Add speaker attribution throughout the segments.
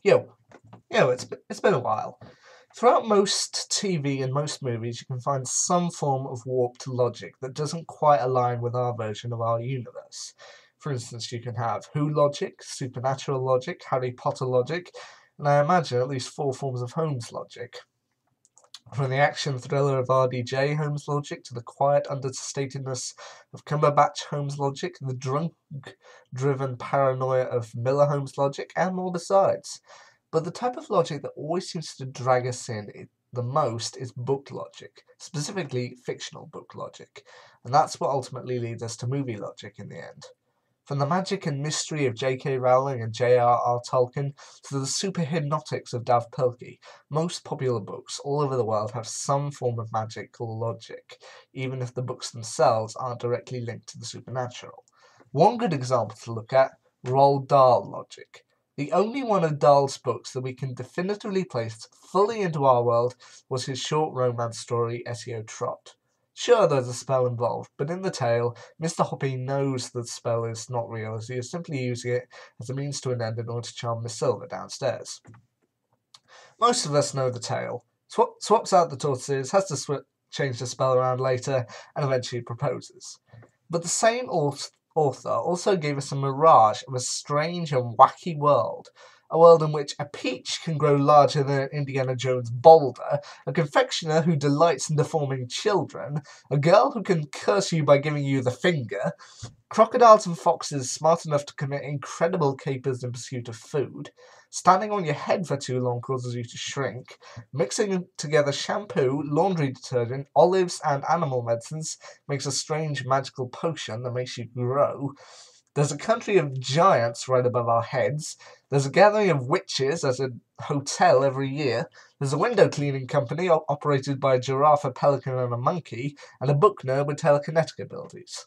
Speaker 1: It's been a while. Throughout most TV and most movies, you can find some form of warped logic that doesn't quite align with our version of our universe. For instance, you can have Who logic, supernatural logic, Harry Potter logic, and I imagine at least 4 forms of Holmes logic. From the action thriller of RDJ Holmes logic to the quiet understatedness of Cumberbatch Holmes logic, the drunk-driven paranoia of Miller Holmes logic, and more besides. But the type of logic that always seems to drag us in the most is book logic, specifically fictional book logic, and that's what ultimately leads us to movie logic in the end. From the magic and mystery of J.K. Rowling and J.R.R. Tolkien to the super hypnotics of Dav Pilkey, most popular books all over the world have some form of magical logic, even if the books themselves aren't directly linked to the supernatural. One good example to look at, Roald Dahl logic. The only one of Dahl's books that we can definitively place fully into our world was his short romance story, SEO Trot. Sure, there's a spell involved, but in the tale, Mr. Hoppy knows the spell is not real, as he is simply using it as a means to an end in order to charm Miss Silver downstairs. Most of us know the tale. Swaps out the tortoises, has to change the spell around later, and eventually proposes. But the same author also gave us a mirage of a strange and wacky world. A world in which a peach can grow larger than an Indiana Jones boulder, a confectioner who delights in deforming children, a girl who can curse you by giving you the finger, crocodiles and foxes smart enough to commit incredible capers in pursuit of food, standing on your head for too long causes you to shrink, mixing together shampoo, laundry detergent, olives, and animal medicines makes a strange magical potion that makes you grow. There's a country of giants right above our heads. There's a gathering of witches at a hotel every year. There's a window cleaning company operated by a giraffe, a pelican, and a monkey, and a book nerd with telekinetic abilities.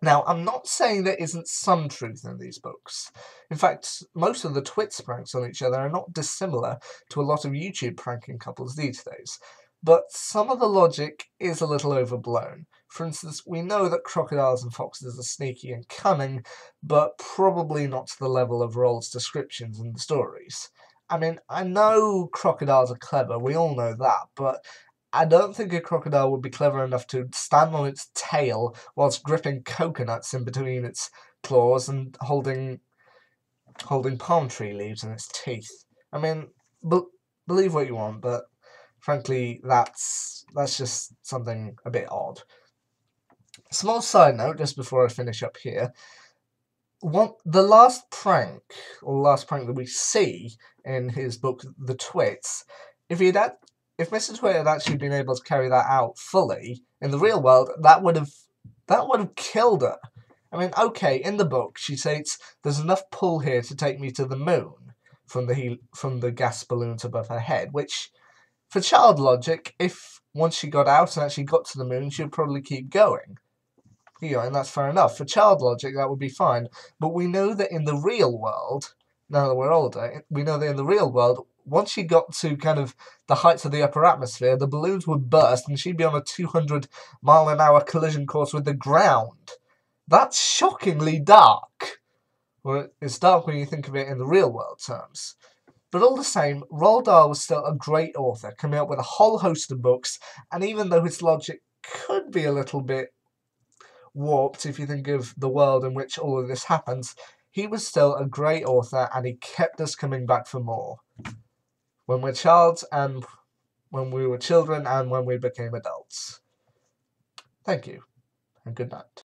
Speaker 1: Now, I'm not saying there isn't some truth in these books. In fact, most of the twits pranks on each other are not dissimilar to a lot of YouTube pranking couples these days. But some of the logic is a little overblown. For instance, we know that crocodiles and foxes are sneaky and cunning, but probably not to the level of Roald's descriptions in the stories. I mean, I know crocodiles are clever, we all know that, but I don't think a crocodile would be clever enough to stand on its tail whilst gripping coconuts in between its claws and holding palm tree leaves in its teeth. I mean, believe what you want, but frankly, that's just something a bit odd. Small side note, just before I finish up here. The last prank that we see in his book, The Twits, if Mr. Twit had actually been able to carry that out fully in the real world, that would have killed her. I mean, okay, in the book she states there's enough pull here to take me to the moon from the gas balloons above her head, which, for child logic, if once she got out and actually got to the moon, she would probably keep going. And that's fair enough. For child logic, that would be fine. But we know that in the real world, now that we're older, we know that in the real world, once she got to kind of the heights of the upper atmosphere, the balloons would burst and she'd be on a 200-mile-an-hour collision course with the ground. That's shockingly dark. Well, it's dark when you think of it in the real world terms. But all the same, Roald Dahl was still a great author, coming up with a whole host of books, and even though his logic could be a little bit warped if you think of the world in which all of this happens, he was still a great author and he kept us coming back for more. When we were children and when we became adults. Thank you, and good night.